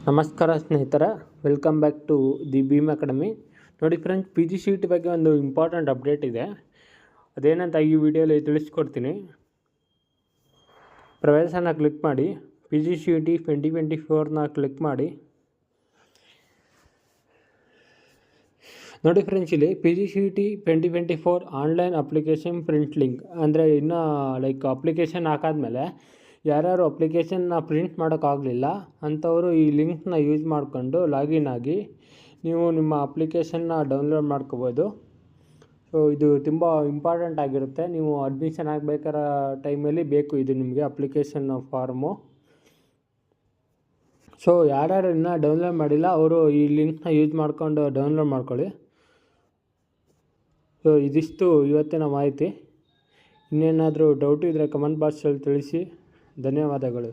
ನಮಸ್ಕಾರ ಸ್ನೇಹಿತರ, welcome back to the Bheem academy. ನೋಡಿ friends, P G C E T ಬಗ್ಗೆ ಒಂದು ಇಂಪಾರ್ಟೆಂಟ್ ಅಪ್ಡೇಟ್ ಇದೆ. ಅದೇನಂತ ಈ ವಿಡಿಯೋಲಿ ತಿಳಿಸ್ಕೊಡ್ತೀನಿ. ಪ್ರವೇಶನ ಕ್ಲಿಕ್ ಮಾಡಿ, P G C E T 2024ನ ಕ್ಲಿಕ್ ಮಾಡಿ. ನೋಡಿ ಫ್ರೆಂಡ್ಸ್, ಇಲ್ಲಿ P G C E T 2024 online application print link ಅಂದರೆ ಇನ್ನೂ ಅಪ್ಲಿಕೇಶನ್ ಹಾಕಾದ್ಮೇಲೆ ಯಾರ್ಯಾರು ಅಪ್ಲಿಕೇಶನ್ನ ಪ್ರಿಂಟ್ ಮಾಡೋಕ್ಕಾಗಲಿಲ್ಲ ಅಂಥವರು ಈ ಲಿಂಕ್ನ ಯೂಸ್ ಮಾಡಿಕೊಂಡು ಲಾಗಿನ್ ಆಗಿ ನೀವು ನಿಮ್ಮ ಅಪ್ಲಿಕೇಶನ್ನ ಡೌನ್ಲೋಡ್ ಮಾಡ್ಕೋಬೋದು. ಸೊ ಇದು ತುಂಬ ಇಂಪಾರ್ಟೆಂಟ್ ಆಗಿರುತ್ತೆ. ನೀವು ಅಡ್ಮಿಷನ್ ಆಗಬೇಕಾದ ಟೈಮಲ್ಲಿ ಬೇಕು ಇದು ನಿಮಗೆ ಅಪ್ಲಿಕೇಶನ್ ಫಾರ್ಮು. ಸೊ ಯಾರ್ಯಾರು ಇನ್ನೂ ಡೌನ್ಲೋಡ್ ಮಾಡಿಲ್ಲ ಅವರು ಈ ಲಿಂಕ್ನ ಯೂಸ್ ಮಾಡಿಕೊಂಡು ಡೌನ್ಲೋಡ್ ಮಾಡ್ಕೊಳ್ಳಿ. ಸೊ ಇದಿಷ್ಟು ಇವತ್ತಿನ ಮಾಹಿತಿ. ಇನ್ನೇನಾದರೂ ಡೌಟ್ ಇದ್ದರೆ ಕಮೆಂಟ್ ಬಾಕ್ಸಲ್ಲಿ ತಿಳಿಸಿ. ಧನ್ಯವಾದಗಳು.